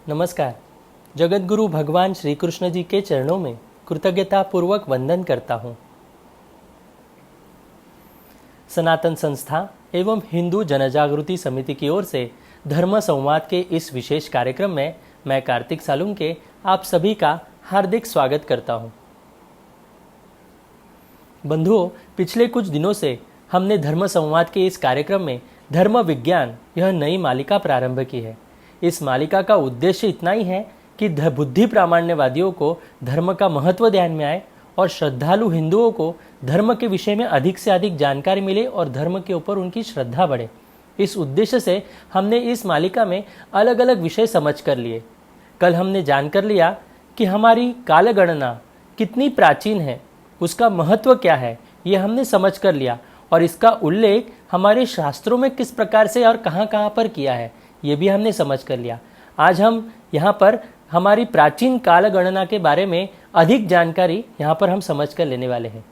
नमस्कार। जगतगुरु भगवान श्री कृष्ण जी के चरणों में कृतज्ञता पूर्वक वंदन करता हूँ। सनातन संस्था एवं हिंदू जनजागृति समिति की ओर से धर्म संवाद के इस विशेष कार्यक्रम में मैं कार्तिक सालुंके आप सभी का हार्दिक स्वागत करता हूँ। बंधुओं, पिछले कुछ दिनों से हमने धर्म संवाद के इस कार्यक्रम में धर्म विज्ञान यह नई मालिका प्रारंभ की है। इस मालिका का उद्देश्य इतना ही है कि बुद्धि प्रामाण्यवादियों को धर्म का महत्व ध्यान में आए और श्रद्धालु हिंदुओं को धर्म के विषय में अधिक से अधिक जानकारी मिले और धर्म के ऊपर उनकी श्रद्धा बढ़े। इस उद्देश्य से हमने इस मालिका में अलग अलग विषय समझ कर लिए। कल हमने जानकर लिया कि हमारी कालगणना कितनी प्राचीन है, उसका महत्व क्या है, ये हमने समझ कर लिया और इसका उल्लेख हमारे शास्त्रों में किस प्रकार से और कहाँ कहाँ पर किया है, ये भी हमने समझ कर लिया। आज हम यहाँ पर हमारी प्राचीन काल गणना के बारे में अधिक जानकारी यहाँ पर हम समझ कर लेने वाले हैं।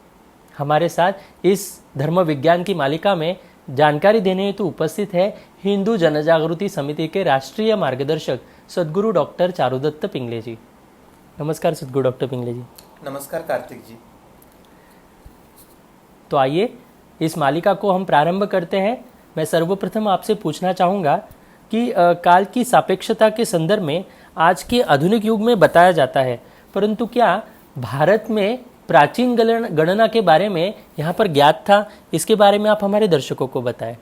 हमारे साथ इस धर्म विज्ञान की मालिका में जानकारी देने हेतु उपस्थित है हिंदू जनजागृति समिति के राष्ट्रीय मार्गदर्शक सद्गुरु डॉक्टर चारुदत्त पिंगले जी। नमस्कार सद्गुरु डॉक्टर पिंगले जी। नमस्कार कार्तिक जी। तो आइए इस मालिका को हम प्रारंभ करते हैं। मैं सर्वप्रथम आपसे पूछना चाहूँगा कि काल की सापेक्षता के संदर्भ में आज के आधुनिक युग में बताया जाता है, परंतु क्या भारत में प्राचीन गणना के बारे में यहाँ पर ज्ञात था? इसके बारे में आप हमारे दर्शकों को बताएं।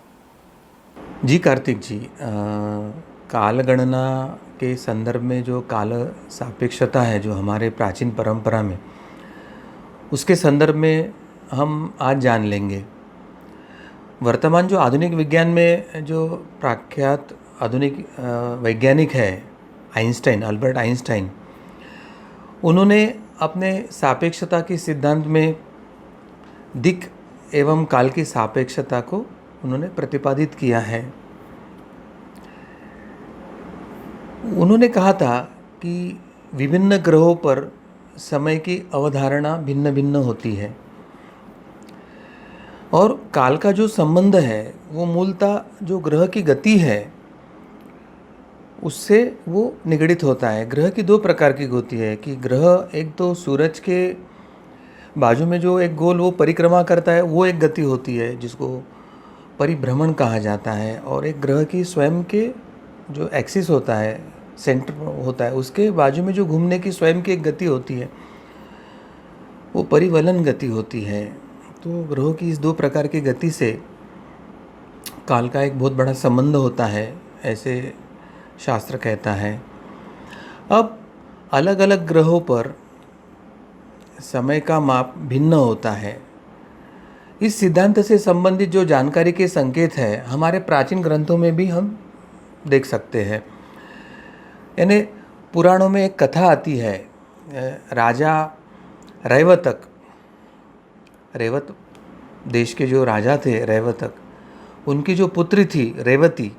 जी कार्तिक जी, काल गणना के संदर्भ में जो काल सापेक्षता है जो हमारे प्राचीन परंपरा में, उसके संदर्भ में हम आज जान लेंगे। वर्तमान जो आधुनिक विज्ञान में जो प्रख्यात आधुनिक वैज्ञानिक है आइंस्टाइन, अल्बर्ट आइंस्टाइन, उन्होंने अपने सापेक्षता के सिद्धांत में दिक् एवं काल की सापेक्षता को उन्होंने प्रतिपादित किया है। उन्होंने कहा था कि विभिन्न ग्रहों पर समय की अवधारणा भिन्न भिन्न होती है और काल का जो संबंध है वो मूलतः जो ग्रह की गति है उससे वो निगडित होता है। ग्रह की दो प्रकार की होती है कि ग्रह एक तो सूरज के बाजू में जो एक गोल वो परिक्रमा करता है, वो एक गति होती है जिसको परिभ्रमण कहा जाता है, और एक ग्रह की स्वयं के जो एक्सिस होता है, सेंटर होता है, उसके बाजू में जो घूमने की स्वयं की एक गति होती है वो परिवलन गति होती है। तो ग्रहों की इस दो प्रकार की गति से काल का एक बहुत बड़ा संबंध होता है, ऐसे शास्त्र कहता है। अब अलग अलग ग्रहों पर समय का माप भिन्न होता है। इस सिद्धांत से संबंधित जो जानकारी के संकेत है हमारे प्राचीन ग्रंथों में भी हम देख सकते हैं। यानी पुराणों में एक कथा आती है, राजा रैवतक, रेवत देश के जो राजा थे रैवतक, उनकी जो पुत्री थी रेवती,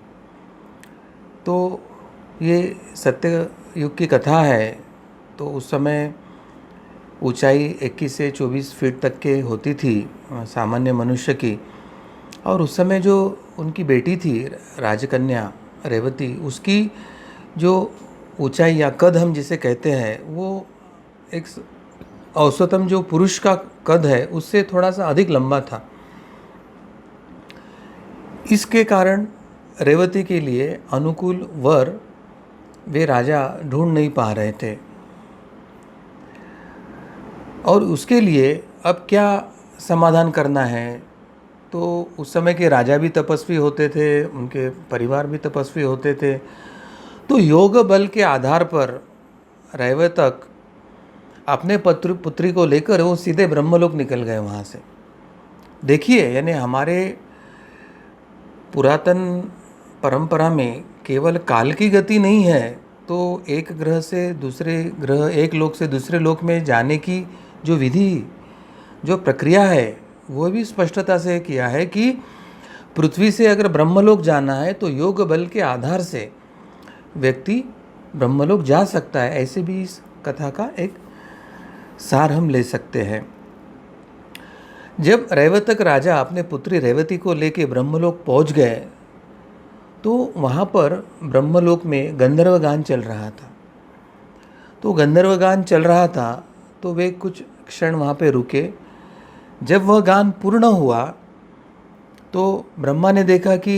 तो ये सत्य युग की कथा है। तो उस समय ऊंचाई 21 से 24 फीट तक के होती थी सामान्य मनुष्य की, और उस समय जो उनकी बेटी थी राजकन्या रेवती, उसकी जो ऊंचाई या कद हम जिसे कहते हैं वो एक औसतम जो पुरुष का कद है उससे थोड़ा सा अधिक लंबा था। इसके कारण रेवती के लिए अनुकूल वर वे राजा ढूंढ नहीं पा रहे थे, और उसके लिए अब क्या समाधान करना है। तो उस समय के राजा भी तपस्वी होते थे, उनके परिवार भी तपस्वी होते थे। तो योग बल के आधार पर रैवतक अपने पुत्री को लेकर वो सीधे ब्रह्मलोक निकल गए वहाँ से। देखिए, यानी हमारे पुरातन परंपरा में केवल काल की गति नहीं है, तो एक ग्रह से दूसरे ग्रह, एक लोक से दूसरे लोक में जाने की जो विधि, जो प्रक्रिया है, वो भी स्पष्टता से किया है कि पृथ्वी से अगर ब्रह्मलोक जाना है तो योग बल के आधार से व्यक्ति ब्रह्मलोक जा सकता है। ऐसे भी इस कथा का एक सार हम ले सकते हैं। जब रैवतक राजा अपने पुत्री रेवती को लेकर ब्रह्मलोक पहुंच गए तो वहाँ पर ब्रह्मलोक में गंधर्व गान चल रहा था। तो गंधर्व गान चल रहा था तो वे कुछ क्षण वहाँ पे रुके। जब वह गान पूर्ण हुआ तो ब्रह्मा ने देखा कि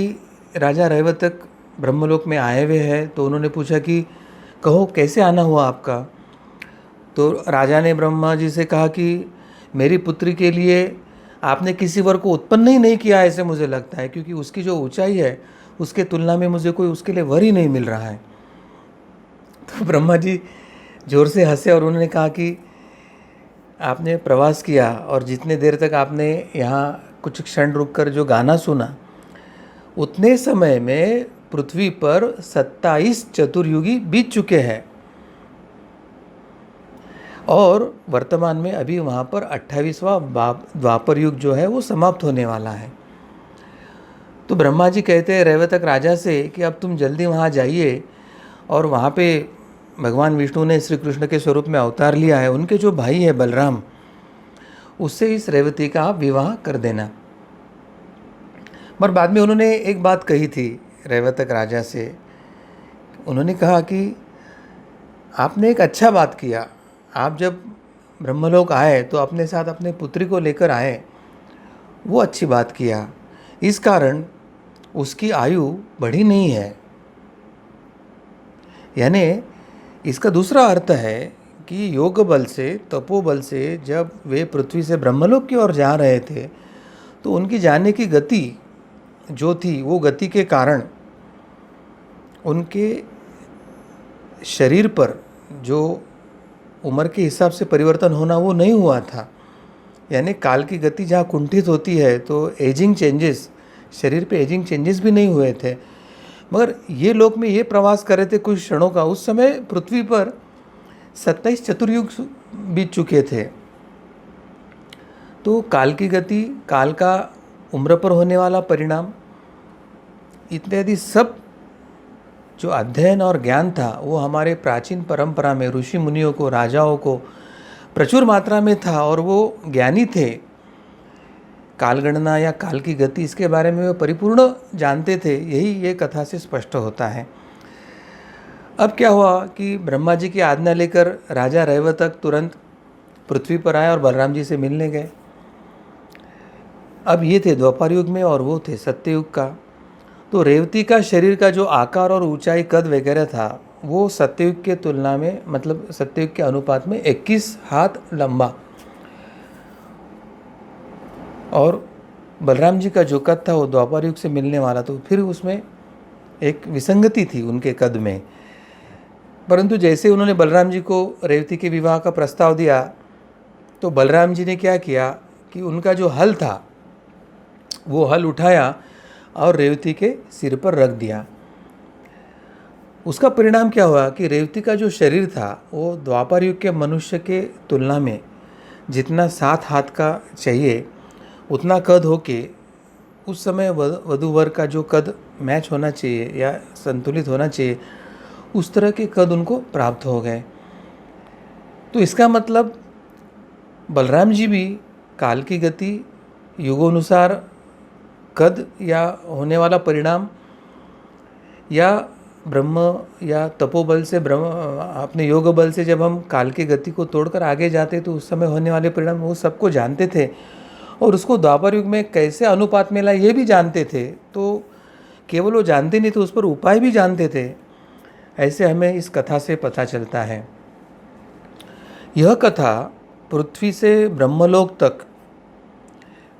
राजा रैवतक ब्रह्मलोक में आए हुए हैं। तो उन्होंने पूछा कि कहो कैसे आना हुआ आपका। तो राजा ने ब्रह्मा जी से कहा कि मेरी पुत्री के लिए आपने किसी वर को उत्पन्न ही नहीं किया ऐसे मुझे लगता है, क्योंकि उसकी जो ऊंचाई है उसके तुलना में मुझे कोई उसके लिए वर ही नहीं मिल रहा है। तो ब्रह्मा जी जोर से हंसे और उन्होंने कहा कि आपने प्रवास किया और जितने देर तक आपने यहाँ कुछ क्षण रुककर जो गाना सुना, उतने समय में पृथ्वी पर 27 चतुर्युगी बीत चुके हैं और वर्तमान में अभी वहाँ पर 28वां द्वापर युग जो है वो समाप्त होने वाला है। तो ब्रह्मा जी कहते हैं रैवतक राजा से कि अब तुम जल्दी वहाँ जाइए और वहाँ पे भगवान विष्णु ने श्री कृष्ण के स्वरूप में अवतार लिया है, उनके जो भाई है बलराम, उससे इस रेवती का आप विवाह कर देना। पर बाद में उन्होंने एक बात कही थी रैवतक राजा से। उन्होंने कहा कि आपने एक अच्छा बात किया, आप जब ब्रह्मलोक आए तो अपने साथ अपने पुत्री को लेकर आए, वो अच्छी बात किया। इस कारण उसकी आयु बढ़ी नहीं है। यानी इसका दूसरा अर्थ है कि योग बल से, तपोबल से जब वे पृथ्वी से ब्रह्मलोक की ओर जा रहे थे तो उनकी जाने की गति जो थी वो गति के कारण उनके शरीर पर जो उम्र के हिसाब से परिवर्तन होना वो नहीं हुआ था। यानी काल की गति जहाँ कुंठित होती है तो एजिंग चेंजेस, शरीर पे एजिंग चेंजेस भी नहीं हुए थे। मगर ये लोक में ये प्रवास कर रहे थे कुछ क्षणों का, उस समय पृथ्वी पर 27 चतुर्युग बीत चुके थे। तो काल की गति, काल का उम्र पर होने वाला परिणाम इत्यादि सब जो अध्ययन और ज्ञान था वो हमारे प्राचीन परंपरा में ऋषि मुनियों को, राजाओं को प्रचुर मात्रा में था और वो ज्ञानी थे। कालगणना या काल की गति, इसके बारे में वे परिपूर्ण जानते थे। यही ये कथा से स्पष्ट होता है। अब क्या हुआ कि ब्रह्मा जी की आज्ञा लेकर राजा रैवतक तुरंत पृथ्वी पर आए और बलराम जी से मिलने गए। अब ये थे द्वापर युग में और वो थे सत्ययुग का। तो रेवती का शरीर का जो आकार और ऊंचाई, कद वगैरह था वो सत्ययुग के तुलना में, मतलब सत्ययुग के अनुपात में 21 हाथ लंबा, और बलराम जी का जो कद था वो द्वापर युग से मिलने वाला। तो फिर उसमें एक विसंगति थी उनके कद में। परंतु जैसे उन्होंने बलराम जी को रेवती के विवाह का प्रस्ताव दिया तो बलराम जी ने क्या किया कि उनका जो हल था वो हल उठाया और रेवती के सिर पर रख दिया। उसका परिणाम क्या हुआ कि रेवती का जो शरीर था वो द्वापर युग के मनुष्य के तुलना में जितना 7 हाथ का चाहिए उतना कद होके, उस समय वधू वर का जो कद मैच होना चाहिए या संतुलित होना चाहिए, उस तरह के कद उनको प्राप्त हो गए। तो इसका मतलब बलराम जी भी काल की गति, युगोनुसार कद या होने वाला परिणाम, या ब्रह्म या तपोबल से, अपने योग बल से जब हम काल की गति को तोड़कर आगे जाते तो उस समय होने वाले परिणाम वो सबको जानते थे और उसको द्वापर युग में कैसे अनुपात में लाए ये भी जानते थे। तो केवल वो जानते नहीं तो उस पर उपाय भी जानते थे। ऐसे हमें इस कथा से पता चलता है। यह कथा पृथ्वी से ब्रह्मलोक तक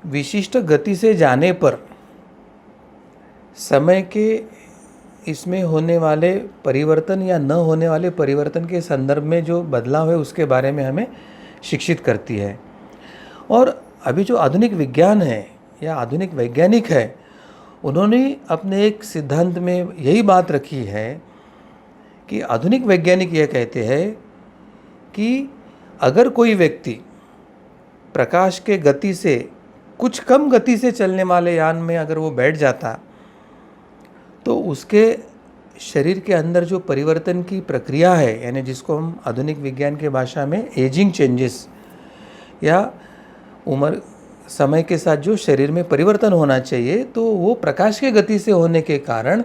विशिष्ट गति से जाने पर समय के इसमें होने वाले परिवर्तन या न होने वाले परिवर्तन के संदर्भ में जो बदलाव है उसके बारे में हमें शिक्षित करती है। और अभी जो आधुनिक विज्ञान है या आधुनिक वैज्ञानिक है, उन्होंने अपने एक सिद्धांत में यही बात रखी है कि आधुनिक वैज्ञानिक यह कहते हैं कि अगर कोई व्यक्ति प्रकाश के गति से कुछ कम गति से चलने वाले यान में अगर वो बैठ जाता तो उसके शरीर के अंदर जो परिवर्तन की प्रक्रिया है, यानी जिसको हम आधुनिक विज्ञान के भाषा में एजिंग चेंजेस या उम्र समय के साथ जो शरीर में परिवर्तन होना चाहिए, तो वो प्रकाश के गति से होने के कारण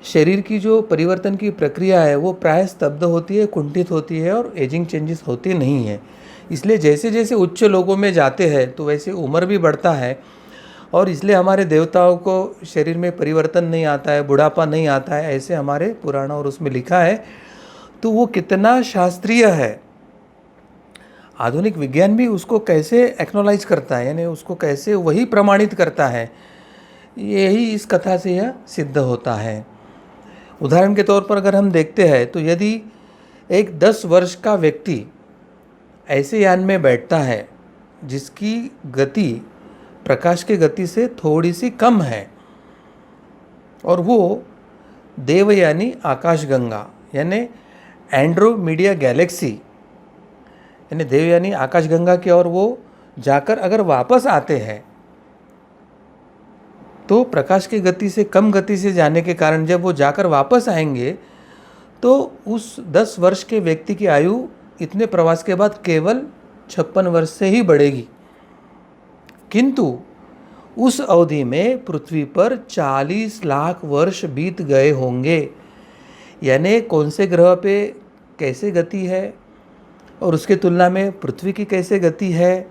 शरीर की जो परिवर्तन की प्रक्रिया है वो प्राय स्तब्ध होती है, कुंठित होती है और एजिंग चेंजेस होते नहीं हैं। इसलिए जैसे जैसे उच्च लोगों में जाते हैं तो वैसे उम्र भी बढ़ता है, और इसलिए हमारे देवताओं को शरीर में परिवर्तन नहीं आता है, बुढ़ापा नहीं आता है, ऐसे हमारे पुराणों और उसमें लिखा है। तो वो कितना शास्त्रीय है, आधुनिक विज्ञान भी उसको कैसे एक्नॉलाइज करता है, यानी उसको कैसे वही प्रमाणित करता है, यही इस कथा से यह सिद्ध होता है। उदाहरण के तौर पर अगर हम देखते हैं तो यदि एक 10 वर्ष का व्यक्ति ऐसे यान में बैठता है जिसकी गति प्रकाश की गति से थोड़ी सी कम है, और वो देवयानी आकाशगंगा यानी एंड्रोमीडिया गैलेक्सी यानी देवयानी आकाशगंगा की ओर वो जाकर अगर वापस आते हैं, तो प्रकाश की गति से कम गति से जाने के कारण जब वो जाकर वापस आएंगे तो उस 10 वर्ष के व्यक्ति की आयु इतने प्रवास के बाद केवल 56 वर्ष से ही बढ़ेगी। किंतु उस अवधि में पृथ्वी पर 40 लाख वर्ष बीत गए होंगे। यानी कौन से ग्रह पे कैसे गति है और उसके तुलना में पृथ्वी की कैसे गति है,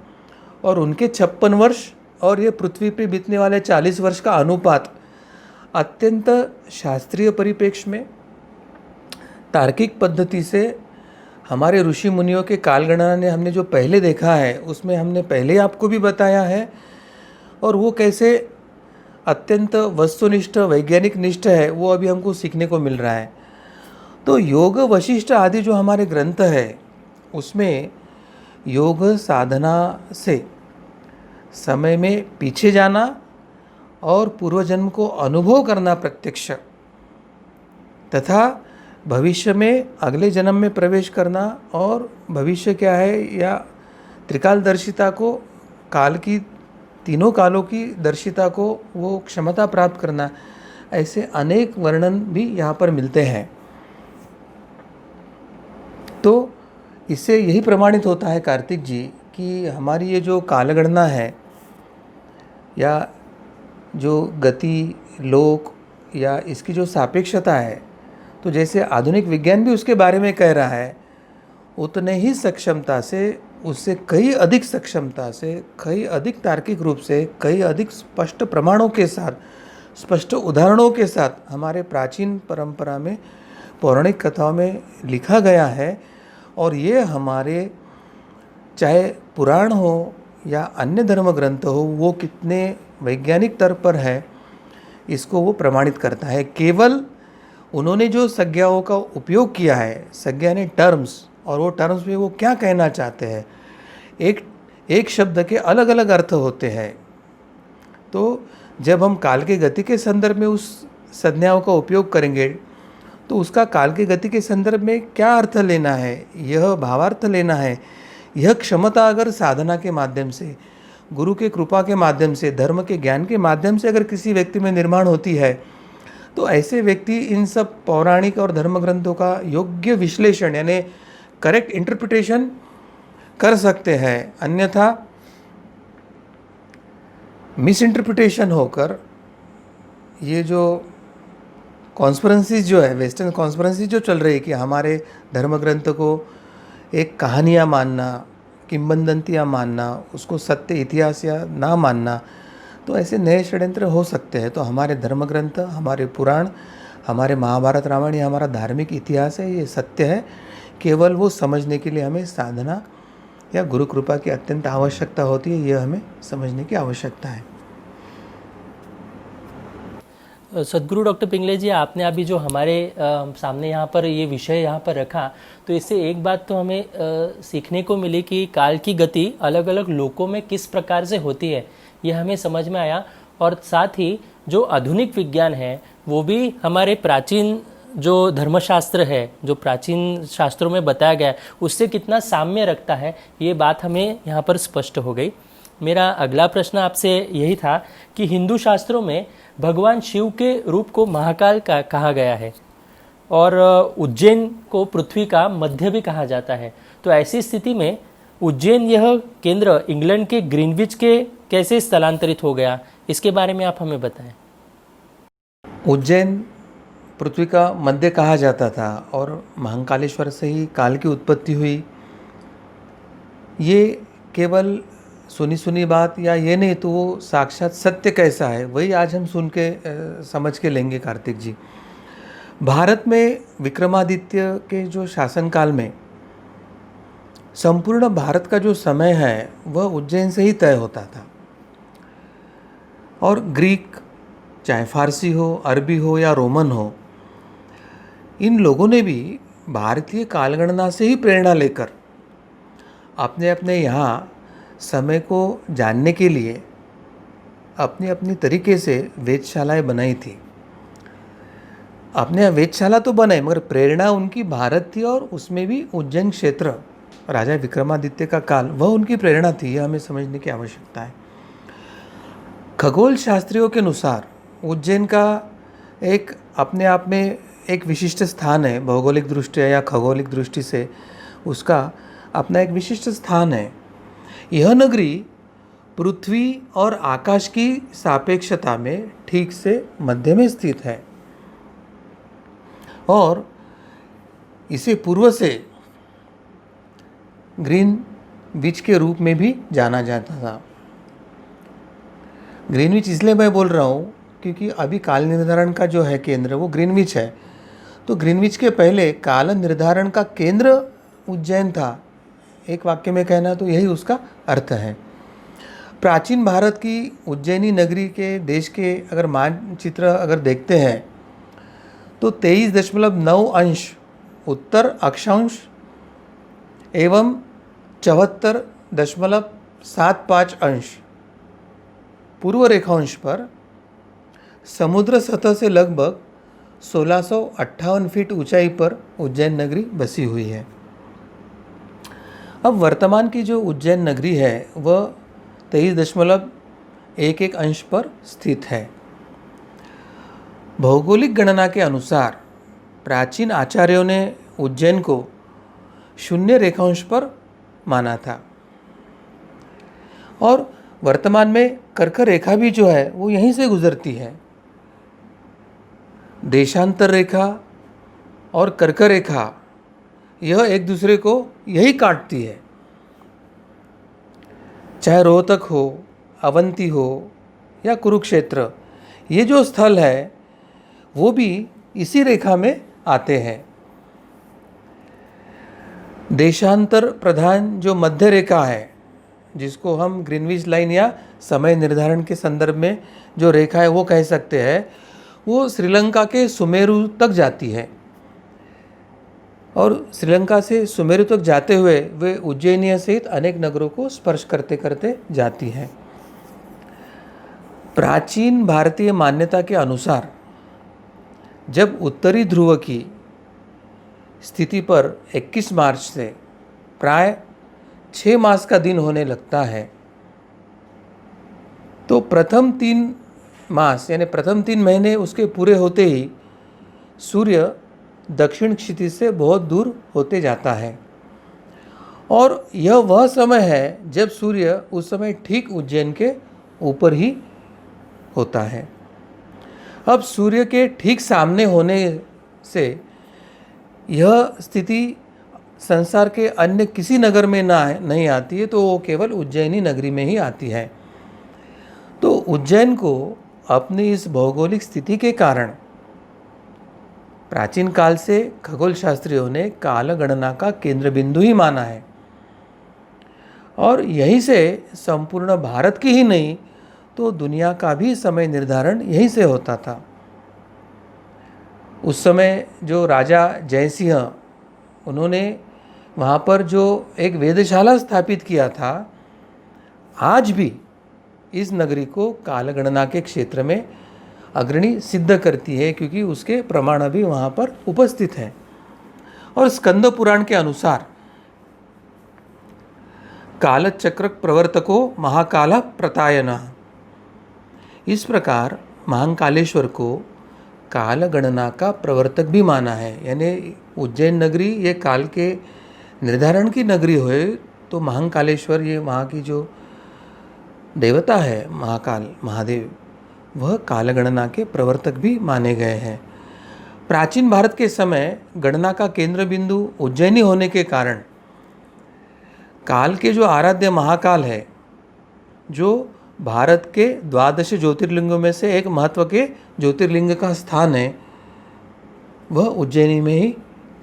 और उनके 56 वर्ष और ये पृथ्वी पे बीतने वाले 40 वर्ष का अनुपात अत्यंत शास्त्रीय परिप्रेक्ष्य में तार्किक पद्धति से हमारे ऋषि मुनियों के कालगणना ने हमने जो पहले देखा है उसमें हमने पहले आपको भी बताया है, और वो कैसे अत्यंत वस्तुनिष्ठ वैज्ञानिक निष्ठ है वो अभी हमको सीखने को मिल रहा है। तो योग वशिष्ठ आदि जो हमारे ग्रंथ है उसमें योग साधना से समय में पीछे जाना और पूर्वजन्म को अनुभव करना प्रत्यक्ष, तथा भविष्य में अगले जन्म में प्रवेश करना और भविष्य क्या है या त्रिकालदर्शिता को, काल की तीनों कालों की दर्शिता को वो क्षमता प्राप्त करना, ऐसे अनेक वर्णन भी यहाँ पर मिलते हैं। तो इससे यही प्रमाणित होता है कार्तिक जी कि हमारी ये जो कालगणना है या जो गति लोक या इसकी जो सापेक्षता है, तो जैसे आधुनिक विज्ञान भी उसके बारे में कह रहा है, उतने ही सक्षमता से, उससे कई अधिक सक्षमता से, कई अधिक तार्किक रूप से, कई अधिक स्पष्ट प्रमाणों के साथ, स्पष्ट उदाहरणों के साथ हमारे प्राचीन परंपरा में पौराणिक कथाओं में लिखा गया है। और ये हमारे चाहे पुराण हो या अन्य धर्म ग्रंथ हो वो कितने वैज्ञानिक स्तर पर है इसको वो प्रमाणित करता है। केवल उन्होंने जो संज्ञाओं का उपयोग किया है, संज्ञा ने टर्म्स, और वो टर्म्स में वो क्या कहना चाहते हैं, एक शब्द के अलग अलग अर्थ होते हैं। तो जब हम काल के गति के संदर्भ में उस संज्ञाओं का उपयोग करेंगे तो उसका काल की गति के संदर्भ में क्या अर्थ लेना है, यह भावार्थ लेना है, यह क्षमता अगर साधना के माध्यम से, गुरु के कृपा के माध्यम से, धर्म के ज्ञान के माध्यम से अगर किसी व्यक्ति में निर्माण होती है, तो ऐसे व्यक्ति इन सब पौराणिक और धर्म ग्रंथों का योग्य विश्लेषण यानी करेक्ट इंटरप्रिटेशन कर सकते हैं। अन्यथा मिस इंटरप्रिटेशन होकर ये जो कॉन्स्पिरेसीज जो है, वेस्टर्न कॉन्स्पिरेसी जो चल रही है कि हमारे धर्म ग्रंथ को एक कहानियाँ मानना, किंवदंतियाँ मानना, उसको सत्य इतिहास या ना मानना, तो ऐसे नए षड्यंत्र हो सकते हैं। तो हमारे धर्म ग्रंथ, हमारे पुराण, हमारे महाभारत रामायण, ये हमारा धार्मिक इतिहास है, ये सत्य है। केवल वो समझने के लिए हमें साधना या गुरु कृपा की अत्यंत आवश्यकता होती है, यह हमें समझने की आवश्यकता है। सदगुरु डॉक्टर पिंगले जी, आपने अभी जो हमारे सामने यहाँ पर ये विषय यहाँ पर रखा, तो इससे एक बात तो हमें सीखने को मिली कि काल की गति अलग अलग लोकों में किस प्रकार से होती है, ये हमें समझ में आया। और साथ ही जो आधुनिक विज्ञान है वो भी हमारे प्राचीन जो धर्मशास्त्र है, जो प्राचीन शास्त्रों में बताया गया है, उससे कितना साम्य रखता है, ये बात हमें यहाँ पर स्पष्ट हो गई। मेरा अगला प्रश्न आपसे यही था कि हिंदू शास्त्रों में भगवान शिव के रूप को महाकाल का कहा गया है और उज्जैन को पृथ्वी का मध्य भी कहा जाता है। तो ऐसी स्थिति में उज्जैन यह केंद्र इंग्लैंड के ग्रीनविच के कैसे स्थलांतरित हो गया, इसके बारे में आप हमें बताएं। उज्जैन पृथ्वी का मध्य कहा जाता था और महाकालेश्वर से ही काल की उत्पत्ति हुई, ये केवल सुनी सुनी बात या ये नहीं तो वो साक्षात सत्य कैसा है वही आज हम सुन के समझ के लेंगे कार्तिक जी। भारत में विक्रमादित्य के जो शासनकाल में संपूर्ण भारत का जो समय है वह उज्जैन से ही तय होता था। और ग्रीक, चाहे फारसी हो, अरबी हो या रोमन हो, इन लोगों ने भी भारतीय कालगणना से ही प्रेरणा लेकर अपने अपने यहाँ समय को जानने के लिए अपनी अपनी तरीके से वेधशालाएं बनाई थी। अपने यहाँ वेधशाला तो बनाई मगर प्रेरणा उनकी भारत थी और उसमें भी उज्जैन क्षेत्र, राजा विक्रमादित्य का काल, वह उनकी प्रेरणा थी। यह हमें समझने की आवश्यकता है। खगोल शास्त्रियों के अनुसार उज्जैन का एक अपने आप में एक विशिष्ट स्थान है। भौगोलिक दृष्टि या खगोलिक दृष्टि से उसका अपना एक विशिष्ट स्थान है। यह नगरी पृथ्वी और आकाश की सापेक्षता में ठीक से मध्य में स्थित है और इसे पूर्व से ग्रीनविच के रूप में भी जाना जाता था। ग्रीनविच इसलिए मैं बोल रहा हूँ क्योंकि अभी काल निर्धारण का जो है केंद्र वो ग्रीनविच है। तो ग्रीनविच के पहले काल निर्धारण का केंद्र उज्जैन था। एक वाक्य में कहना तो यही उसका अर्थ है। प्राचीन भारत की उज्जैनी नगरी के देश के अगर मानचित्र अगर देखते हैं तो 23.9 अंश उत्तर अक्षांश एवं 74.75 अंश पूर्व रेखांश पर समुद्र सतह से लगभग 1658 फीट ऊंचाई पर उज्जैन नगरी बसी हुई है। अब वर्तमान की जो उज्जैन नगरी है वह 23.11 अंश पर स्थित है। भौगोलिक गणना के अनुसार प्राचीन आचार्यों ने उज्जैन को शून्य रेखांश पर माना था और वर्तमान में कर्क रेखा भी जो है वो यहीं से गुजरती है। देशांतर रेखा और कर्क रेखा यह एक दूसरे को यही काटती है। चाहे रोहतक हो, अवंती हो या कुरुक्षेत्र, ये जो स्थल है वो भी इसी रेखा में आते हैं। देशांतर प्रधान जो मध्य रेखा है, जिसको हम ग्रीनविच लाइन या समय निर्धारण के संदर्भ में जो रेखा है वो कह सकते हैं, वो श्रीलंका के सुमेरु तक जाती है और श्रीलंका से सुमेरु तक जाते हुए वे उज्जैनिया सहित अनेक नगरों को स्पर्श करते करते जाती है। प्राचीन भारतीय मान्यता के अनुसार जब उत्तरी ध्रुव की स्थिति पर 21 मार्च से प्राय 6 मास का दिन होने लगता है तो प्रथम 3 मास यानी प्रथम 3 महीने उसके पूरे होते ही सूर्य दक्षिण क्षितिज से बहुत दूर होते जाता है और यह वह समय है जब सूर्य उस समय ठीक उज्जैन के ऊपर ही होता है। अब सूर्य के ठीक सामने होने से यह स्थिति संसार के अन्य किसी नगर में नहीं आती है, तो वो केवल उज्जैनी नगरी में ही आती है। तो उज्जैन को अपनी इस भौगोलिक स्थिति के कारण प्राचीन काल से खगोल शास्त्रियों ने काल गणना का केंद्र बिंदु ही माना है और यहीं से संपूर्ण भारत की ही नहीं तो दुनिया का भी समय निर्धारण यहीं से होता था। उस समय जो राजा जयसिंह, उन्होंने वहाँ पर जो एक वेधशाला स्थापित किया था, आज भी इस नगरी को कालगणना के क्षेत्र में अग्रणी सिद्ध करती है क्योंकि उसके प्रमाण भी वहाँ पर उपस्थित हैं। और स्कंद पुराण के अनुसार कालचक्र प्रवर्तको महाकाल प्रतायन, इस प्रकार महाकालेश्वर को काल गणना का प्रवर्तक भी माना है। यानी उज्जैन नगरी ये काल के निर्धारण की नगरी होए तो महाकालेश्वर ये वहाँ की जो देवता है महाकाल महादेव, वह कालगणना के प्रवर्तक भी माने गए हैं। प्राचीन भारत के समय गणना का केंद्र बिंदु उज्जैनी होने के कारण काल के जो आराध्य महाकाल है, जो भारत के 12 ज्योतिर्लिंगों में से एक महत्व के ज्योतिर्लिंग का स्थान है, वह उज्जैनी में ही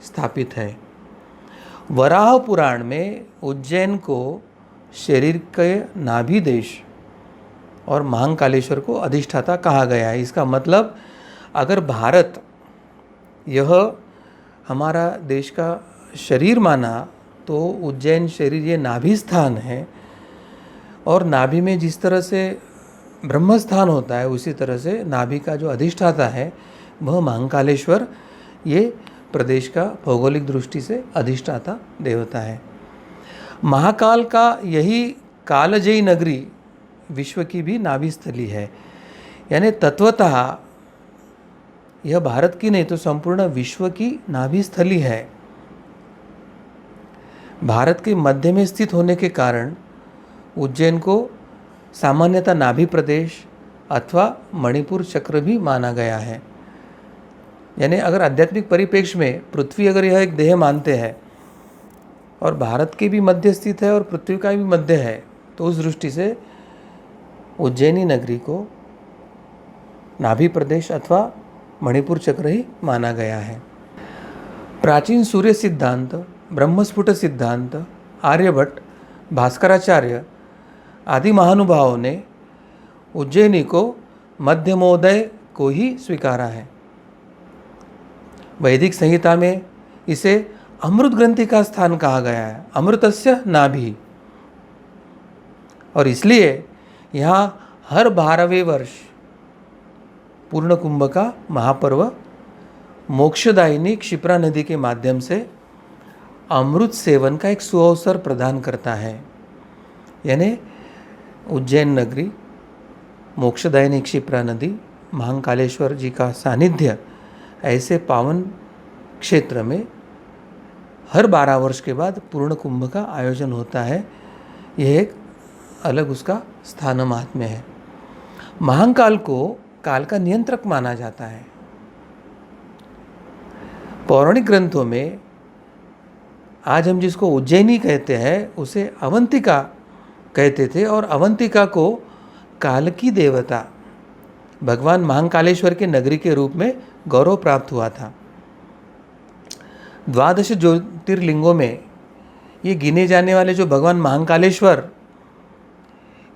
स्थापित है। वराह पुराण में उज्जैन को शरीर के नाभि देश और महाकालेश्वर को अधिष्ठाता कहा गया है। इसका मतलब अगर भारत यह हमारा देश का शरीर माना तो उज्जैन शरीर ये नाभि स्थान है, और नाभि में जिस तरह से ब्रह्म स्थान होता है उसी तरह से नाभि का जो अधिष्ठाता है वह महाकालेश्वर ये प्रदेश का भौगोलिक दृष्टि से अधिष्ठाता देवता है। महाकाल का यही कालजयी नगरी विश्व की भी नाभि स्थली है, यानी तत्वतः यह भारत की नहीं तो संपूर्ण विश्व की नाभि स्थली है। भारत के मध्य में स्थित होने के कारण उज्जैन को सामान्यतः नाभि प्रदेश अथवा मणिपुर चक्र भी माना गया है। यानी अगर आध्यात्मिक परिप्रेक्ष्य में पृथ्वी अगर यह एक देह मानते हैं और भारत के भी मध्य स्थित है और पृथ्वी का भी मध्य है, तो उस दृष्टि से उज्जैनी नगरी को नाभि प्रदेश अथवा मणिपुर चक्र ही माना गया है। प्राचीन सूर्य सिद्धांत, ब्रह्मस्फुट सिद्धांत, आर्यभट्ट, भास्कराचार्य आदि महानुभावों ने उज्जैनी को मध्यमोदय को ही स्वीकारा है। वैदिक संहिता में इसे अमृत ग्रंथि का स्थान कहा गया है, अमृतस्य नाभि, और इसलिए यहाँ हर 12वें वर्ष पूर्ण कुंभ का महापर्व मोक्षदायिनी क्षिप्रा नदी के माध्यम से अमृत सेवन का एक सुअवसर प्रदान करता है। यानी उज्जैन नगरी, मोक्षदायिनी क्षिप्रा नदी, महाकालेश्वर जी का सानिध्य, ऐसे पावन क्षेत्र में हर 12 वर्ष के बाद पूर्ण कुंभ का आयोजन होता है। यह एक अलग उसका स्थान महात्म्य है। महाकाल को काल का नियंत्रक माना जाता है। पौराणिक ग्रंथों में आज हम जिसको उज्जैनी कहते हैं उसे अवंतिका कहते थे, और अवंतिका को काल की देवता भगवान महाकालेश्वर के नगरी के रूप में गौरव प्राप्त हुआ था। 12 ज्योतिर्लिंगों में ये गिने जाने वाले जो भगवान महाकालेश्वर,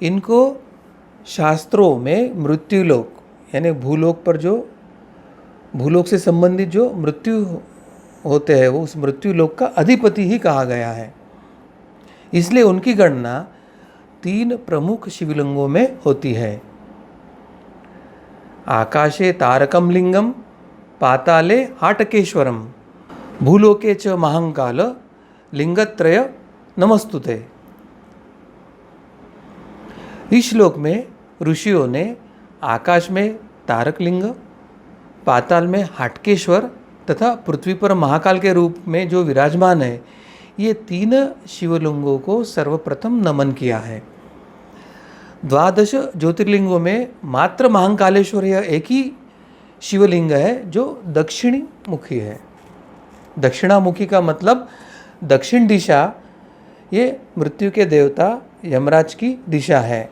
इनको शास्त्रों में मृत्युलोक यानी भूलोक पर जो भूलोक से संबंधित जो मृत्यु होते हैं वो उस मृत्युलोक का अधिपति ही कहा गया है। इसलिए उनकी गणना 3 प्रमुख शिवलिंगों में होती है। आकाशे तारकम लिंगम, पाताले हाटकेश्वरम, भूलोके च महाकाल लिंगत्रय नमस्तुते। इस श्लोक में ऋषियों ने आकाश में तारक लिंग, पाताल में हाटकेश्वर तथा पृथ्वी पर महाकाल के रूप में जो विराजमान है, ये 3 शिवलिंगों को सर्वप्रथम नमन किया है। 12 ज्योतिर्लिंगों में मात्र महाकालेश्वर यह एक ही शिवलिंग है जो दक्षिणी मुखी है। दक्षिणामुखी का मतलब दक्षिण दिशा, ये मृत्यु के देवता यमराज की दिशा है।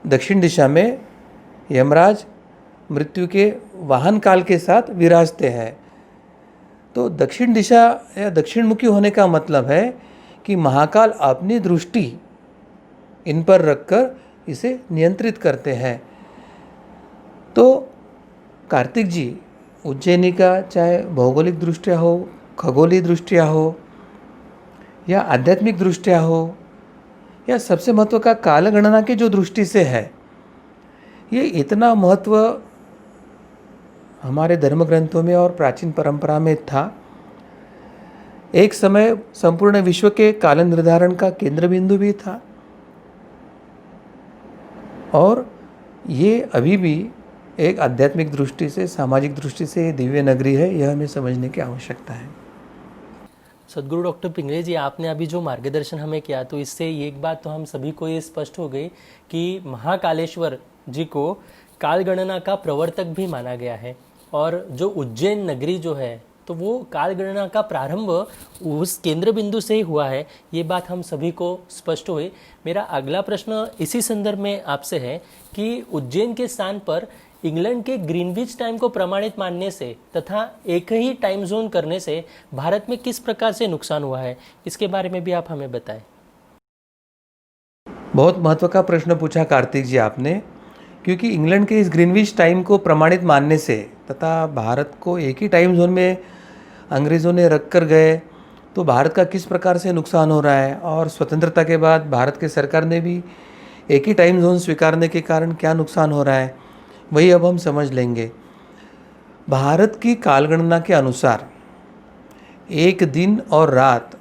दक्षिण दिशा में यमराज मृत्यु के वाहन काल के साथ विराजते हैं। तो दक्षिण दिशा या दक्षिण मुखी होने का मतलब है कि महाकाल अपनी दृष्टि इन पर रखकर इसे नियंत्रित करते हैं। तो कार्तिक जी, उज्जैनी का चाहे भौगोलिक दृष्टिया हो, खगोलीय दृष्टिया हो या आध्यात्मिक दृष्टिया हो, या सबसे महत्व का काल गणना की जो दृष्टि से है, ये इतना महत्व हमारे धर्म ग्रंथों में और प्राचीन परंपरा में था। एक समय संपूर्ण विश्व के काल निर्धारण का केंद्र बिंदु भी था, और ये अभी भी एक आध्यात्मिक दृष्टि से, सामाजिक दृष्टि से ये दिव्य नगरी है, यह हमें समझने की आवश्यकता है। सदगुरु डॉक्टर पिंगले जी, आपने अभी जो मार्गदर्शन हमें किया, तो इससे एक बात तो हम सभी को ये स्पष्ट हो गई कि महाकालेश्वर जी को काल गणना का प्रवर्तक भी माना गया है। और जो उज्जैन नगरी जो है तो वो कालगणना का प्रारंभ उस केंद्र बिंदु से ही हुआ है, ये बात हम सभी को स्पष्ट हुई। मेरा अगला प्रश्न इसी संदर्भ में आपसे है कि उज्जैन के स्थान पर इंग्लैंड के ग्रीनविच टाइम को प्रमाणित मानने से तथा एक ही टाइम जोन करने से भारत में किस प्रकार से नुकसान हुआ है, इसके बारे में भी आप हमें बताएं। बहुत महत्व का प्रश्न पूछा कार्तिक जी आपने, क्योंकि इंग्लैंड के इस ग्रीनविच टाइम को प्रमाणित मानने से तथा भारत को एक ही टाइम जोन में अंग्रेज़ों ने रख कर गए तो भारत का किस प्रकार से नुकसान हो रहा है, और स्वतंत्रता के बाद भारत के सरकार ने भी एक ही टाइम जोन स्वीकारने के कारण क्या नुकसान हो रहा है, वही अब हम समझ लेंगे। भारत की कालगणना के अनुसार एक दिन और रात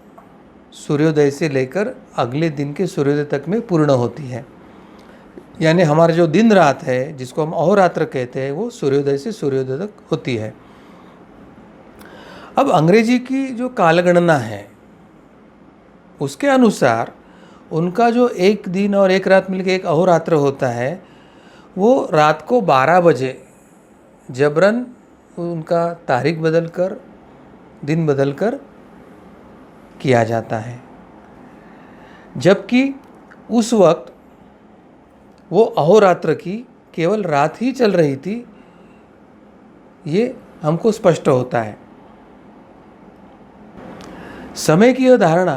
सूर्योदय से लेकर अगले दिन के सूर्योदय तक में पूर्ण होती है। यानी हमारा जो दिन रात है, जिसको हम अहोरात्र कहते हैं, वो सूर्योदय से सूर्योदय तक होती है। अब अंग्रेजी की जो कालगणना है उसके अनुसार उनका जो एक दिन और एक रात मिलकर एक अहोरात्र होता है, वो रात को 12 बजे जबरन उनका तारीख बदलकर दिन बदलकर किया जाता है, जबकि उस वक्त वो अहोरात्र की केवल रात ही चल रही थी, ये हमको स्पष्ट होता है। समय की यह धारणा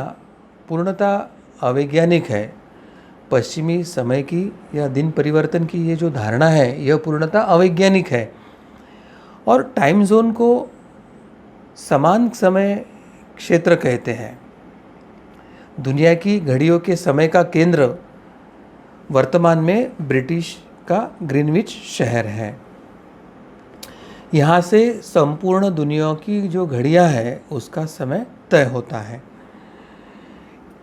पूर्णतः अवैज्ञानिक है। पश्चिमी समय की या दिन परिवर्तन की ये जो धारणा है, यह पूर्णतः अवैज्ञानिक है। और टाइम जोन को समान समय क्षेत्र कहते हैं। दुनिया की घड़ियों के समय का केंद्र वर्तमान में ब्रिटिश का ग्रीनविच शहर है। यहाँ से संपूर्ण दुनिया की जो घड़ियाँ हैं उसका समय तय होता है।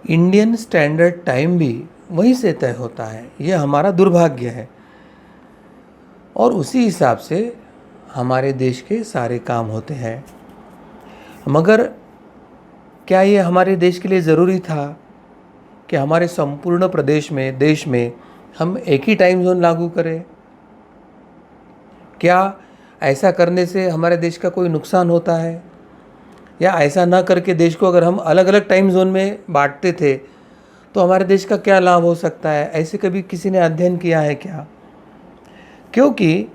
इंडियन स्टैंडर्ड टाइम भी वहीं से तय होता है। यह हमारा दुर्भाग्य है, और उसी हिसाब से हमारे देश के सारे काम होते हैं। मगर क्या ये हमारे देश के लिए ज़रूरी था कि हमारे संपूर्ण प्रदेश में, देश में हम एक ही टाइम जोन लागू करें? क्या ऐसा करने से हमारे देश का कोई नुकसान होता है? या ऐसा ना करके देश को अगर हम अलग अलग टाइम जोन में बांटते थे तो हमारे देश का क्या लाभ हो सकता है? ऐसे कभी किसी ने अध्ययन किया है क्या? क्योंकि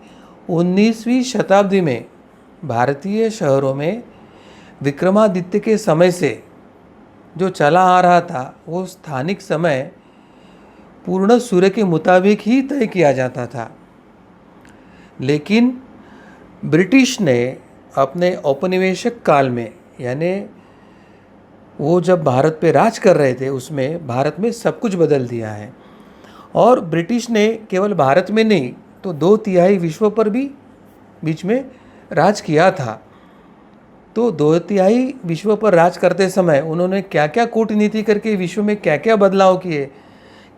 19वीं शताब्दी में भारतीय शहरों में विक्रमादित्य के समय से जो चला आ रहा था, वो स्थानिक समय पूर्ण सूर्य के मुताबिक ही तय किया जाता था। लेकिन ब्रिटिश ने अपने औपनिवेशिक काल में, यानी वो जब भारत पे राज कर रहे थे, उसमें भारत में सब कुछ बदल दिया है। और ब्रिटिश ने केवल भारत में नहीं तो 2/3 विश्व पर भी बीच में राज किया था। तो 2/3 विश्व पर राज करते समय उन्होंने क्या क्या कूटनीति करके विश्व में क्या क्या बदलाव किए,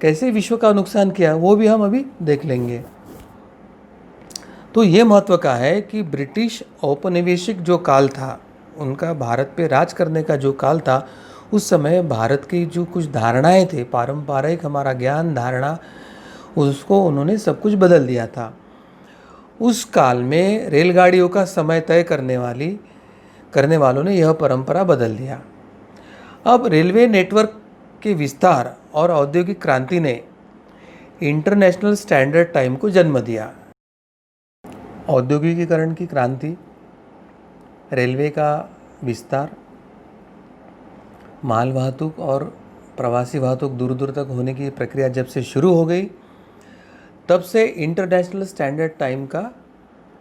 कैसे विश्व का नुकसान किया, वो भी हम अभी देख लेंगे। तो ये महत्व का है कि ब्रिटिश औपनिवेशिक जो काल था, उनका भारत पे राज करने का जो काल था, उस समय भारत की जो कुछ धारणाएं थे, पारंपरिक हमारा ज्ञान धारणा, उसको उन्होंने सब कुछ बदल दिया था। उस काल में रेलगाड़ियों का समय तय करने वालों ने यह परंपरा बदल दिया। अब रेलवे नेटवर्क के विस्तार और औद्योगिक क्रांति ने इंटरनेशनल स्टैंडर्ड टाइम को जन्म दिया। औद्योगिकीकरण की क्रांति, रेलवे का विस्तार, माल वाहतूक और प्रवासी वाहतूक दूर दूर तक होने की प्रक्रिया जब से शुरू हो गई, तब से इंटरनेशनल स्टैंडर्ड टाइम का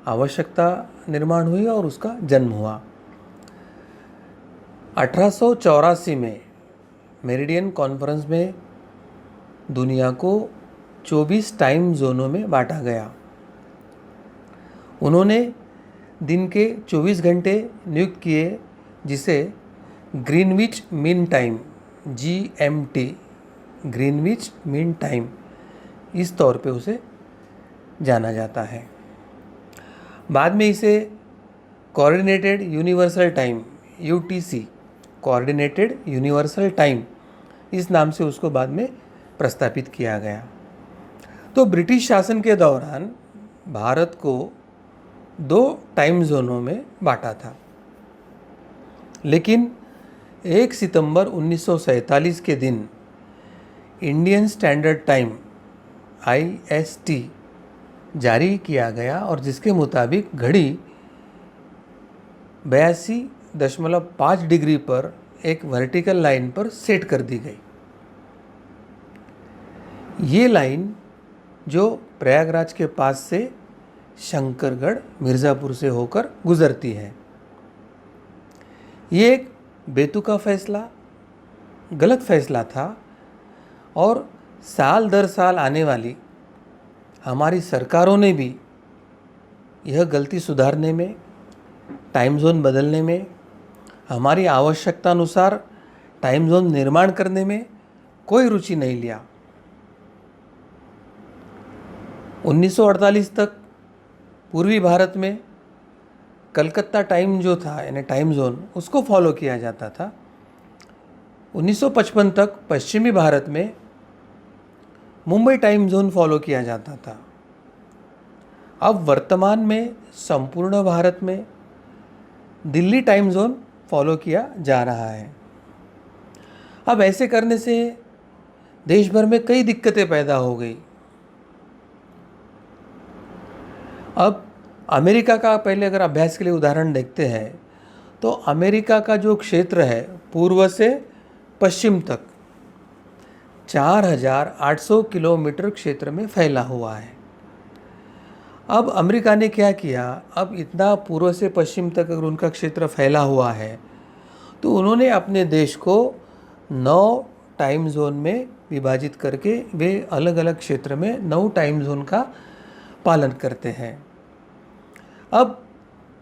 आवश्यकता निर्माण हुई और उसका जन्म हुआ। 1884 में मेरिडियन कॉन्फ्रेंस में दुनिया को 24 टाइम जोनों में बांटा गया। उन्होंने दिन के 24 घंटे नियुक्त किए, जिसे Greenwich mean time GMT, Greenwich mean time, इस तौर पे उसे जाना जाता है। बाद में इसे coordinated universal time UTC, coordinated universal time, इस नाम से उसको बाद में प्रस्तावित किया गया। तो ब्रिटिश शासन के दौरान भारत को 2 टाइम जोनों में बांटा था। लेकिन 1 सितंबर 1947 के दिन इंडियन स्टैंडर्ड टाइम IST जारी किया गया और जिसके मुताबिक घड़ी 82.5 डिग्री पर एक वर्टिकल लाइन पर सेट कर दी गई। ये लाइन जो प्रयागराज के पास से शंकरगढ़ मिर्ज़ापुर से होकर गुजरती है। ये एक बेतुका फैसला, गलत फैसला था और साल दर साल आने वाली हमारी सरकारों ने भी यह गलती सुधारने में, टाइम जोन बदलने में, हमारी आवश्यकता अनुसार टाइम जोन निर्माण करने में कोई रुचि नहीं लिया। 1948 तक पूर्वी भारत में कलकत्ता टाइम जो था यानी टाइम जोन उसको फॉलो किया जाता था। 1955 तक पश्चिमी भारत में मुंबई टाइम जोन फॉलो किया जाता था। अब वर्तमान में संपूर्ण भारत में दिल्ली टाइम जोन फॉलो किया जा रहा है। अब ऐसे करने से देश भर में कई दिक्कतें पैदा हो गई। अब अमेरिका का पहले अगर अभ्यास के लिए उदाहरण देखते हैं तो अमेरिका का जो क्षेत्र है पूर्व से पश्चिम तक 4,800 किलोमीटर क्षेत्र में फैला हुआ है। अब अमेरिका ने क्या किया, अब इतना पूर्व से पश्चिम तक अगर उनका क्षेत्र फैला हुआ है तो उन्होंने अपने देश को 9 टाइम जोन में विभाजित करके वे अलग अलग क्षेत्र में 9 टाइम जोन का पालन करते हैं। अब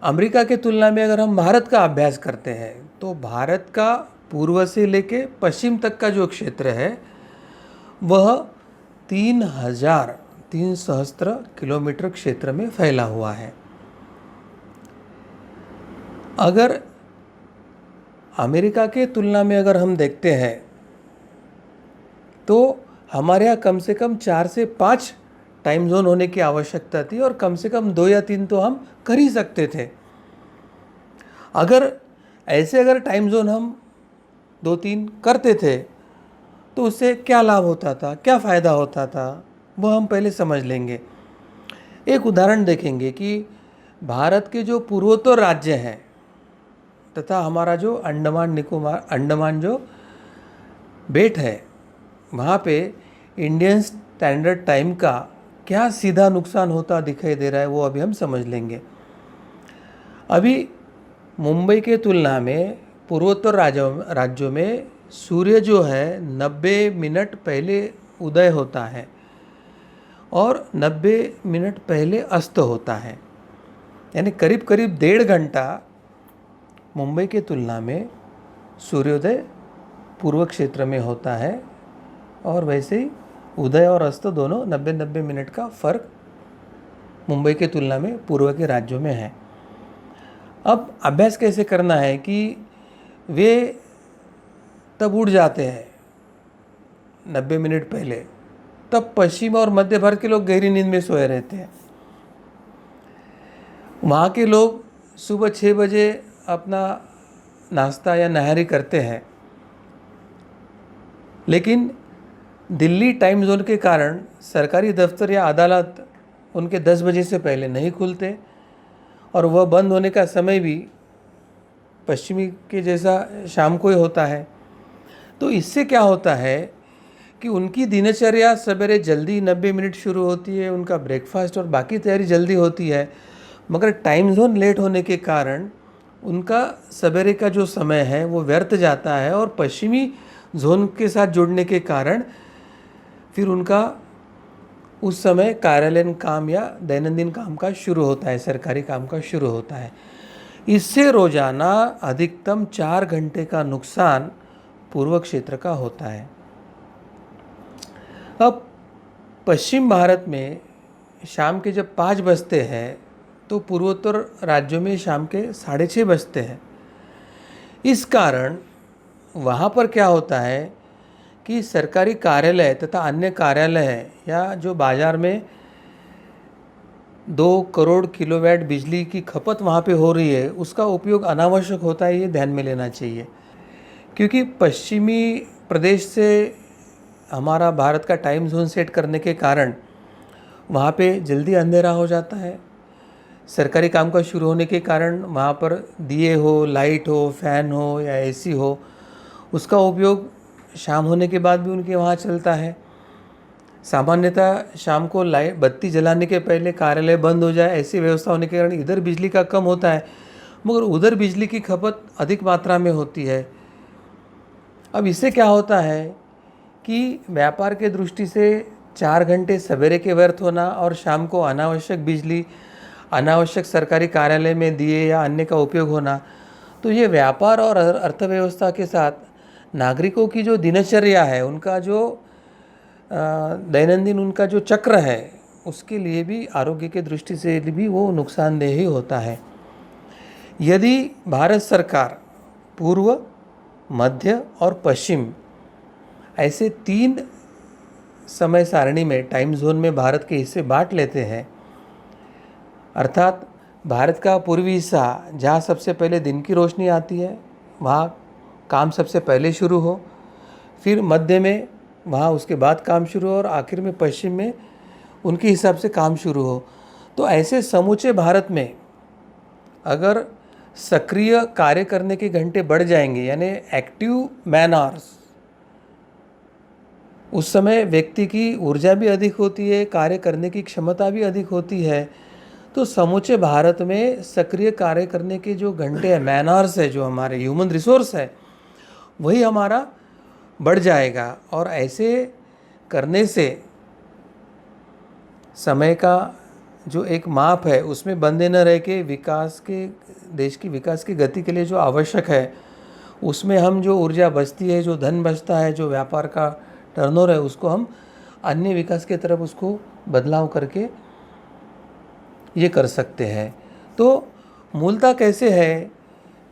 अमेरिका के तुलना में अगर हम भारत का अभ्यास करते हैं तो भारत का पूर्व से लेके पश्चिम तक का जो क्षेत्र है वह 3,300 किलोमीटर क्षेत्र में फैला हुआ है। अगर अमेरिका के तुलना में अगर हम देखते हैं तो हमारे यहाँ कम से कम 4 से 5 टाइम जोन होने की आवश्यकता थी और कम से कम 2 या 3 तो हम कर ही सकते थे। अगर टाइम जोन हम 2-3 करते थे तो उससे क्या लाभ होता था, क्या फ़ायदा होता था, वो हम पहले समझ लेंगे। एक उदाहरण देखेंगे कि भारत के जो पूर्वोत्तर राज्य हैं तथा हमारा जो अंडमान जो बेट है वहाँ पे इंडियन स्टैंडर्ड टाइम का क्या सीधा नुकसान होता दिखाई दे रहा है वो अभी हम समझ लेंगे। अभी मुंबई के तुलना में पूर्वोत्तर राज्यों में सूर्य जो है 90 मिनट पहले उदय होता है और 90 मिनट पहले अस्त होता है, यानी करीब करीब 1.5 घंटा मुंबई के तुलना में सूर्योदय पूर्व क्षेत्र में होता है और वैसे ही उदय और अस्त दोनों 90 मिनट का फ़र्क मुंबई के तुलना में पूर्व के राज्यों में है। अब अभ्यास कैसे करना है कि वे तब उठ जाते हैं 90 मिनट पहले, तब पश्चिम और मध्य भारत के लोग गहरी नींद में सोए रहते हैं। वहाँ के लोग सुबह 6 बजे अपना नाश्ता या नहारी करते हैं, लेकिन दिल्ली टाइम जोन के कारण सरकारी दफ्तर या अदालत उनके 10 बजे से पहले नहीं खुलते और वह बंद होने का समय भी पश्चिमी के जैसा शाम को ही होता है। तो इससे क्या होता है कि उनकी दिनचर्या सवेरे जल्दी 90 मिनट शुरू होती है, उनका ब्रेकफास्ट और बाकी तैयारी जल्दी होती है, मगर टाइम जोन लेट होने के कारण उनका सवेरे का जो समय है वो व्यर्थ जाता है और पश्चिमी जोन के साथ जुड़ने के कारण फिर उनका उस समय कार्यालयीन काम या दैनंदिन काम का शुरू होता है, सरकारी काम का शुरू होता है। इससे रोजाना अधिकतम 4 घंटे का नुकसान पूर्व क्षेत्र का होता है। अब पश्चिम भारत में शाम के जब 5 बजते हैं तो पूर्वोत्तर राज्यों में शाम के 6:30 बजते हैं। इस कारण वहाँ पर क्या होता है कि सरकारी कार्यालय तथा अन्य कार्यालय हैं या जो बाज़ार में 2 करोड़ किलोवाट बिजली की खपत वहाँ पे हो रही है, उसका उपयोग अनावश्यक होता है, ये ध्यान में लेना चाहिए। क्योंकि पश्चिमी प्रदेश से हमारा भारत का टाइम जोन सेट करने के कारण वहाँ पे जल्दी अंधेरा हो जाता है। सरकारी कामकाज शुरू होने के कारण वहाँ पर दिए हो, लाइट हो, फैन हो या एसी हो, उसका उपयोग शाम होने के बाद भी उनके वहाँ चलता है। सामान्यतः शाम को लाइट बत्ती जलाने के पहले कार्यालय बंद हो जाए, ऐसी व्यवस्था होने के कारण इधर बिजली का कम होता है, मगर उधर बिजली की खपत अधिक मात्रा में होती है। अब इससे क्या होता है कि व्यापार के दृष्टि से 4 घंटे सवेरे के व्यर्थ होना और शाम को अनावश्यक बिजली, अनावश्यक सरकारी कार्यालय में दिए या अन्य का उपयोग होना, तो ये व्यापार और अर्थव्यवस्था के साथ नागरिकों की जो दिनचर्या है, उनका जो दैनंदिन उनका जो चक्र है, उसके लिए भी, आरोग्य के दृष्टि से भी वो नुकसानदेह ही होता है। यदि भारत सरकार पूर्व, मध्य और पश्चिम ऐसे 3 समय सारणी में, टाइम जोन में भारत के हिस्से बांट लेते हैं, अर्थात भारत का पूर्वी हिस्सा जहाँ सबसे पहले दिन की रोशनी आती है, वहाँ काम सबसे पहले शुरू हो, फिर मध्य में वहाँ उसके बाद काम शुरू हो और आखिर में पश्चिम में उनके हिसाब से काम शुरू हो, तो ऐसे समूचे भारत में अगर सक्रिय कार्य करने के घंटे बढ़ जाएंगे, यानी एक्टिव मैन आवर्स, उस समय व्यक्ति की ऊर्जा भी अधिक होती है, कार्य करने की क्षमता भी अधिक होती है, तो समूचे भारत में सक्रिय कार्य करने के जो घंटे हैं, मैन आवर्स है, जो हमारे ह्यूमन रिसोर्स है, वही हमारा बढ़ जाएगा। और ऐसे करने से समय का जो एक माप है, उसमें बंधे न रह के विकास के, देश की विकास की गति के लिए जो आवश्यक है, उसमें हम जो ऊर्जा बचती है, जो धन बचता है, जो व्यापार का टर्नओवर है, उसको हम अन्य विकास की तरफ उसको बदलाव करके ये कर सकते हैं। तो मूलतः कैसे है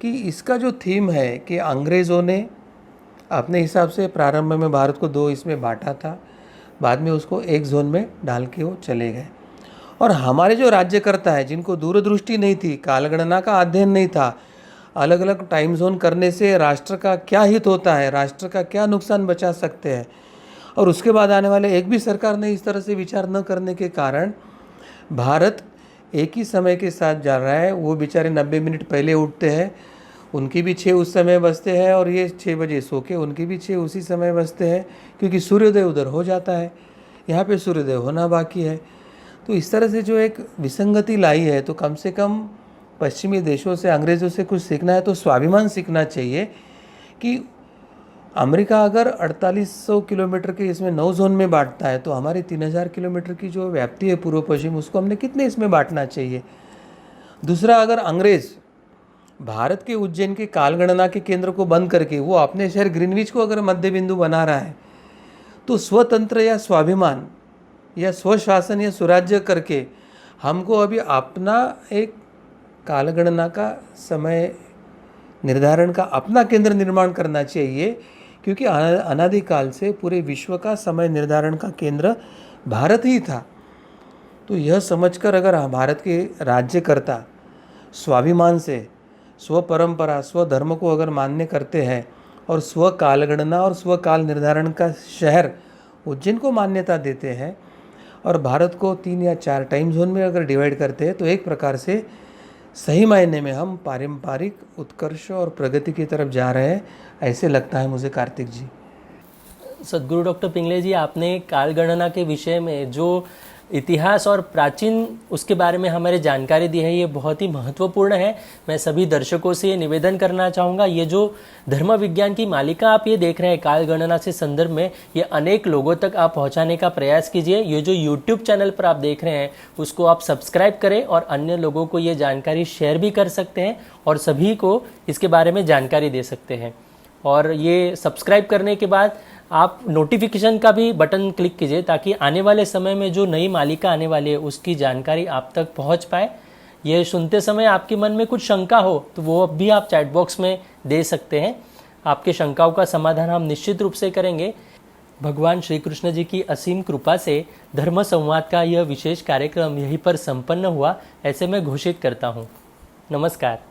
कि इसका जो थीम है कि अंग्रेज़ों ने अपने हिसाब से प्रारंभ में भारत को 2 इसमें बांटा था, बाद में उसको एक जोन में डाल के वो चले गए। और हमारे जो राज्यकर्ता है, जिनको दूरदृष्टि नहीं थी, कालगणना का अध्ययन नहीं था, अलग अलग टाइम जोन करने से राष्ट्र का क्या हित होता है, राष्ट्र का क्या नुकसान बचा सकते हैं, और उसके बाद आने वाले एक भी सरकार ने इस तरह से विचार न करने के कारण भारत एक ही समय के साथ जा रहा है। वो बेचारे 90 मिनट पहले उठते हैं, उनकी भी 6 उस समय बजते हैं, और ये 6 बजे सो के उनकी भी 6 उसी समय बजते हैं, क्योंकि सूर्योदय उधर हो जाता है, यहाँ पे सूर्योदय होना बाकी है। तो इस तरह से जो एक विसंगति लाई है, तो कम से कम पश्चिमी देशों से, अंग्रेज़ों से कुछ सीखना है तो स्वाभिमान सीखना चाहिए कि अमेरिका अगर 4800 किलोमीटर के इसमें 9 जोन में बांटता है, तो हमारी 3000 किलोमीटर की जो व्याप्ति है पूर्व पश्चिम, उसको हमने कितने इसमें बांटना चाहिए। दूसरा, अगर अंग्रेज़ भारत के उज्जैन के कालगणना के केंद्र को बंद करके वो अपने शहर ग्रीनविच को अगर मध्य बिंदु बना रहा है, तो स्वतंत्र या स्वाभिमान या स्वशासन या स्वराज्य करके हमको अभी अपना एक कालगणना का समय निर्धारण का अपना केंद्र निर्माण करना चाहिए, क्योंकि अनादिकाल से पूरे विश्व का समय निर्धारण का केंद्र भारत ही था। तो यह समझकर अगर भारत के राज्यकर्ता स्वाभिमान से स्व परंपरा, स्व धर्म को अगर मान्य करते हैं और स्व कालगणना और स्व काल निर्धारण का शहर उज्जैन को मान्यता देते हैं और भारत को 3 या 4 टाइम जोन में अगर डिवाइड करते हैं, तो एक प्रकार से सही मायने में हम पारंपरिक उत्कर्ष और प्रगति की तरफ जा रहे हैं, ऐसे लगता है मुझे, कार्तिक जी। सदगुरु डॉक्टर पिंगले जी, आपने काल गणना के विषय में जो इतिहास और प्राचीन उसके बारे में हमारे जानकारी दी है, ये बहुत ही महत्वपूर्ण है। मैं सभी दर्शकों से ये निवेदन करना चाहूँगा, ये जो धर्म विज्ञान की मालिका आप ये देख रहे हैं काल गणना से संदर्भ में, ये अनेक लोगों तक आप पहुँचाने का प्रयास कीजिए। ये जो यूट्यूब चैनल पर आप देख रहे हैं उसको आप सब्सक्राइब करें और अन्य लोगों को ये जानकारी शेयर भी कर सकते हैं और सभी को इसके बारे में जानकारी दे सकते हैं। और ये सब्सक्राइब करने के बाद आप नोटिफिकेशन का भी बटन क्लिक कीजिए, ताकि आने वाले समय में जो नई मालिका आने वाली है उसकी जानकारी आप तक पहुंच पाए। ये सुनते समय आपके मन में कुछ शंका हो तो वो भी आप चैट बॉक्स में दे सकते हैं। आपके शंकाओं का समाधान हम निश्चित रूप से करेंगे। भगवान श्री कृष्ण जी की असीम कृपा से धर्म संवाद का यह विशेष कार्यक्रम यहीं पर संपन्न हुआ, ऐसे मैं घोषित करता हूँ। नमस्कार।